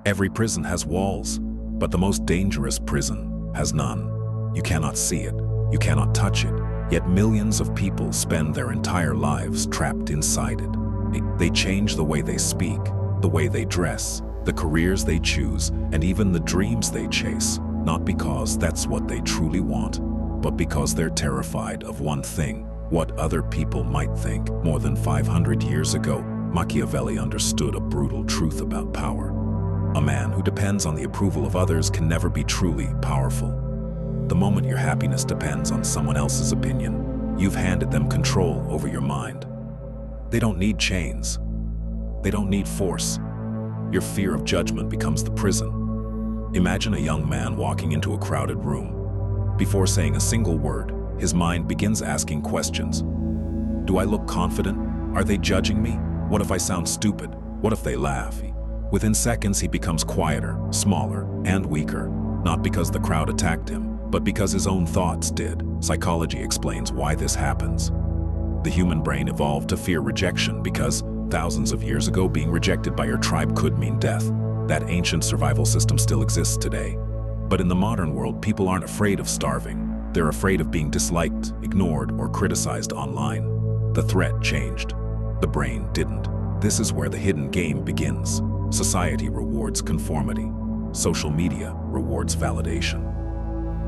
Every prison has walls, but the most dangerous prison has none. You cannot see it, you cannot touch it, yet millions of people spend their entire lives trapped inside it. They change the way they speak, the way they dress, the careers they choose, and even the dreams they chase, not because that's what they truly want, but because they're terrified of one thing: what other people might think. More than 500 years ago, Machiavelli understood a brutal truth about power. A man who depends on the approval of others can never be truly powerful. The moment your happiness depends on someone else's opinion, you've handed them control over your mind. They don't need chains. They don't need force. Your fear of judgment becomes the prison. Imagine a young man walking into a crowded room. Before saying a single word, his mind begins asking questions. Do I look confident? Are they judging me? What if I sound stupid? What if they laugh? Within seconds, he becomes quieter, smaller, and weaker, not because the crowd attacked him, but because his own thoughts did. Psychology explains why this happens. The human brain evolved to fear rejection because thousands of years ago, being rejected by your tribe could mean death. That ancient survival system still exists today. But in the modern world, people aren't afraid of starving. They're afraid of being disliked, ignored, or criticized online. The threat changed. The brain didn't. This is where the hidden game begins. Society rewards conformity. Social media rewards validation.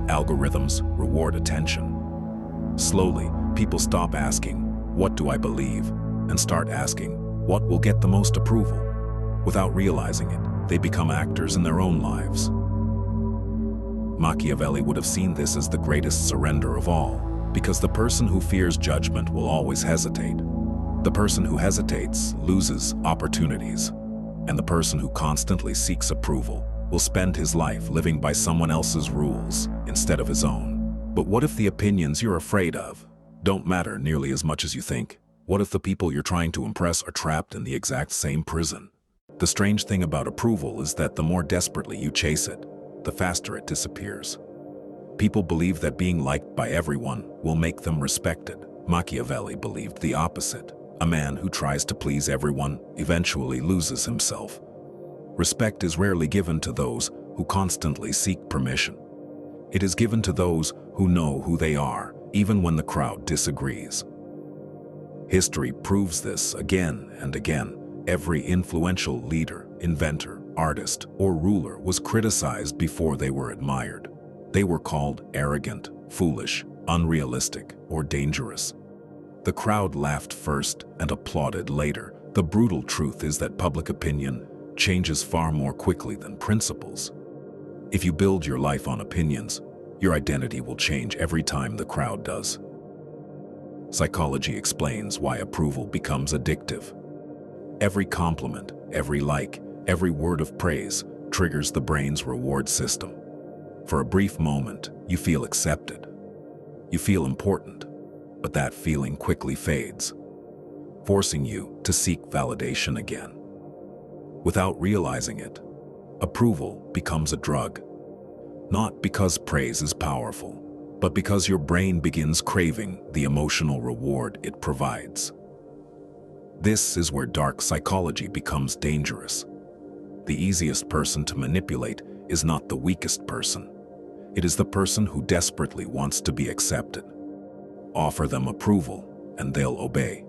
Algorithms reward attention. Slowly, people stop asking, "What do I believe?" and start asking, "What will get the most approval?" Without realizing it, they become actors in their own lives. Machiavelli would have seen this as the greatest surrender of all, because the person who fears judgment will always hesitate. The person who hesitates loses opportunities, and the person who constantly seeks approval will spend his life living by someone else's rules instead of his own. But what if the opinions you're afraid of don't matter nearly as much as you think? What if the people you're trying to impress are trapped in the exact same prison? The strange thing about approval is that the more desperately you chase it, the faster it disappears. People believe that being liked by everyone will make them respected. Machiavelli believed the opposite. A man who tries to please everyone eventually loses himself. Respect is rarely given to those who constantly seek permission. It is given to those who know who they are, even when the crowd disagrees. History proves this again and again. Every influential leader, inventor, artist, or ruler was criticized before they were admired. They were called arrogant, foolish, unrealistic, or dangerous. The crowd laughed first and applauded later. The brutal truth is that public opinion changes far more quickly than principles. If you build your life on opinions, your identity will change every time the crowd does. Psychology explains why approval becomes addictive. Every compliment, every like, every word of praise triggers the brain's reward system. For a brief moment, you feel accepted. You feel important, but that feeling quickly fades, forcing you to seek validation again. Without realizing it, approval becomes a drug. Not because praise is powerful, but because your brain begins craving the emotional reward it provides. This is where dark psychology becomes dangerous. The easiest person to manipulate is not the weakest person. It is the person who desperately wants to be accepted. Offer them approval, and they'll obey.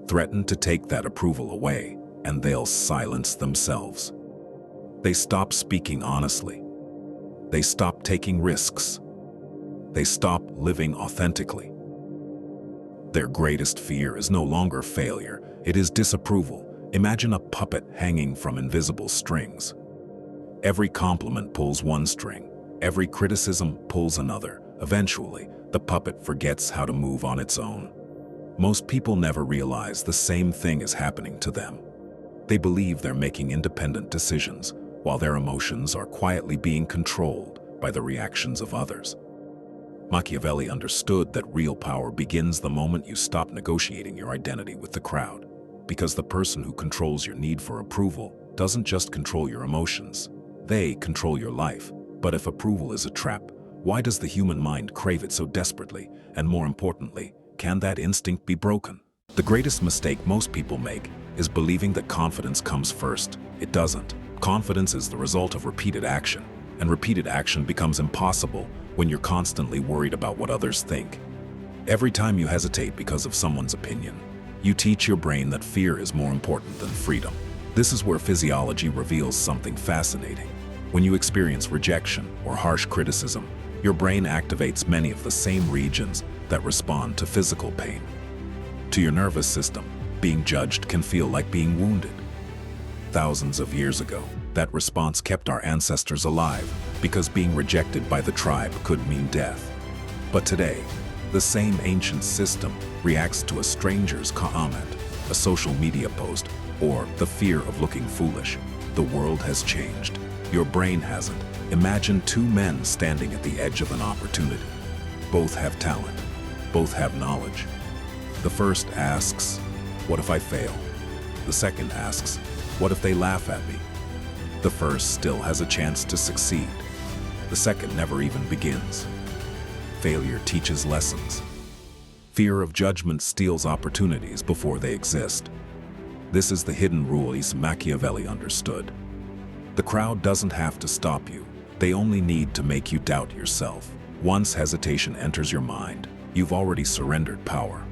Threaten to take that approval away, and they'll silence themselves. They stop speaking honestly. They stop taking risks. They stop living authentically. Their greatest fear is no longer failure, it is disapproval. Imagine a puppet hanging from invisible strings. Every compliment pulls one string, every criticism pulls another. Eventually, the puppet forgets how to move on its own. Most people never realize the same thing is happening to them. They believe they're making independent decisions, while their emotions are quietly being controlled by the reactions of others. Machiavelli understood that real power begins the moment you stop negotiating your identity with the crowd, because the person who controls your need for approval doesn't just control your emotions, they control your life. But if approval is a trap, why does the human mind crave it so desperately? And more importantly, can that instinct be broken? The greatest mistake most people make is believing that confidence comes first. It doesn't. Confidence is the result of repeated action, and repeated action becomes impossible when you're constantly worried about what others think. Every time you hesitate because of someone's opinion, you teach your brain that fear is more important than freedom. This is where physiology reveals something fascinating. When you experience rejection or harsh criticism, your brain activates many of the same regions that respond to physical pain. To your nervous system, being judged can feel like being wounded. Thousands of years ago, that response kept our ancestors alive because being rejected by the tribe could mean death. But today, the same ancient system reacts to a stranger's comment, a social media post, or the fear of looking foolish. The world has changed. Your brain hasn't. Imagine two men standing at the edge of an opportunity. Both have talent. Both have knowledge. The first asks, "What if I fail?" The second asks, "What if they laugh at me?" The first still has a chance to succeed. The second never even begins. Failure teaches lessons. Fear of judgment steals opportunities before they exist. This is the hidden rule Machiavelli understood. The crowd doesn't have to stop you. They only need to make you doubt yourself. Once hesitation enters your mind, you've already surrendered power.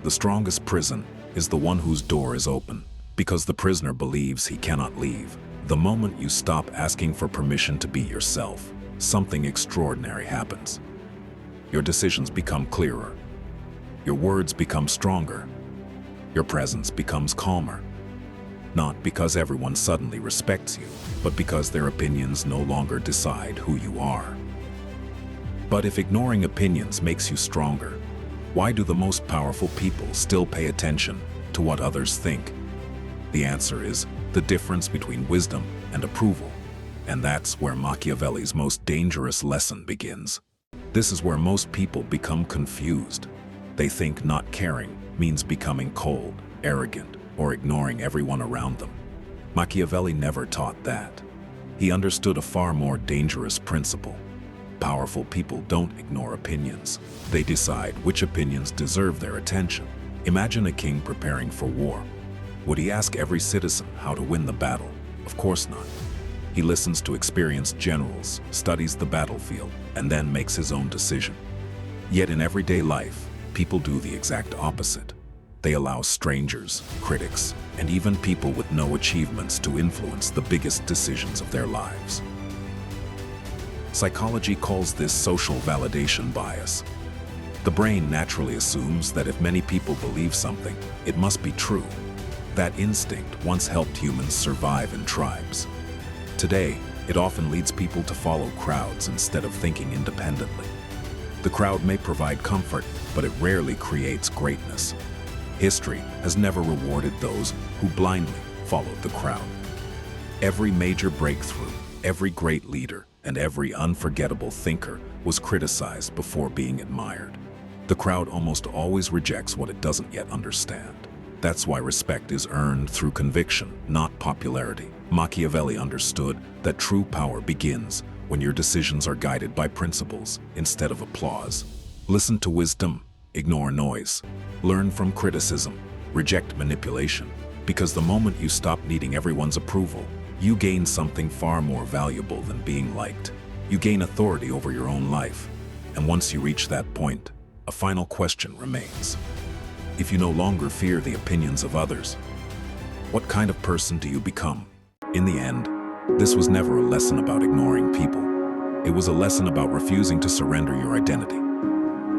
The strongest prison is the one whose door is open, because the prisoner believes he cannot leave. The moment you stop asking for permission to be yourself, something extraordinary happens. Your decisions become clearer. Your words become stronger. Your presence becomes calmer. Not because everyone suddenly respects you, but because their opinions no longer decide who you are. But if ignoring opinions makes you stronger, why do the most powerful people still pay attention to what others think? The answer is the difference between wisdom and approval. And that's where Machiavelli's most dangerous lesson begins. This is where most people become confused. They think not caring means becoming cold, arrogant, or ignoring everyone around them. Machiavelli never taught that. He understood a far more dangerous principle. Powerful people don't ignore opinions. They decide which opinions deserve their attention. Imagine a king preparing for war. Would he ask every citizen how to win the battle? Of course not. He listens to experienced generals, studies the battlefield, and then makes his own decision. Yet in everyday life, people do the exact opposite. They allow strangers, critics, and even people with no achievements to influence the biggest decisions of their lives. Psychology calls this social validation bias. The brain naturally assumes that if many people believe something, it must be true. That instinct once helped humans survive in tribes. Today, it often leads people to follow crowds instead of thinking independently. The crowd may provide comfort, but it rarely creates greatness. History has never rewarded those who blindly followed the crowd. Every major breakthrough, every great leader, and every unforgettable thinker was criticized before being admired. The crowd almost always rejects what it doesn't yet understand. That's why respect is earned through conviction, not popularity. Machiavelli understood that true power begins when your decisions are guided by principles instead of applause. Listen to wisdom, ignore noise. Learn from criticism, reject manipulation. Because the moment you stop needing everyone's approval, you gain something far more valuable than being liked. You gain authority over your own life. And once you reach that point, a final question remains. If you no longer fear the opinions of others, what kind of person do you become? In the end, this was never a lesson about ignoring people. It was a lesson about refusing to surrender your identity.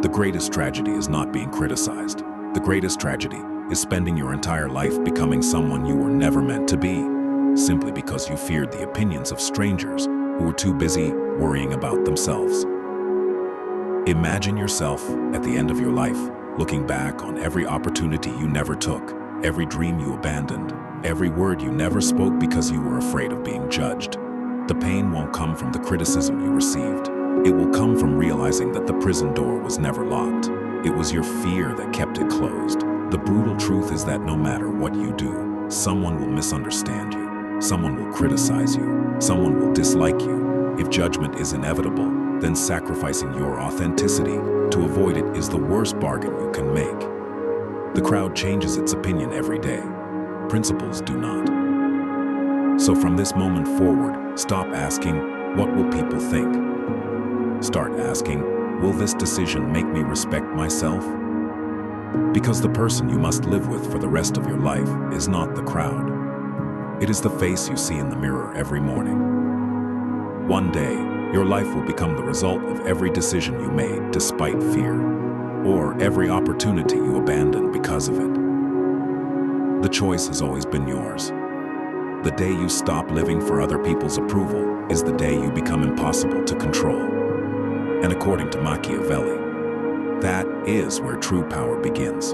The greatest tragedy is not being criticized. The greatest tragedy is spending your entire life becoming someone you were never meant to be, simply because you feared the opinions of strangers who were too busy worrying about themselves. Imagine yourself at the end of your life, looking back on every opportunity you never took, every dream you abandoned, every word you never spoke because you were afraid of being judged. The pain won't come from the criticism you received. It will come from realizing that the prison door was never locked. It was your fear that kept it closed. The brutal truth is that no matter what you do, someone will misunderstand you. Someone will criticize you. Someone will dislike you. If judgment is inevitable, then sacrificing your authenticity to avoid it is the worst bargain you can make. The crowd changes its opinion every day. Principles do not. So from this moment forward, stop asking, what will people think? Start asking, will this decision make me respect myself? Because the person you must live with for the rest of your life is not the crowd. It is the face you see in the mirror every morning. One day, your life will become the result of every decision you made despite fear, or every opportunity you abandoned because of it. The choice has always been yours. The day you stop living for other people's approval is the day you become impossible to control. And according to Machiavelli, that is where true power begins.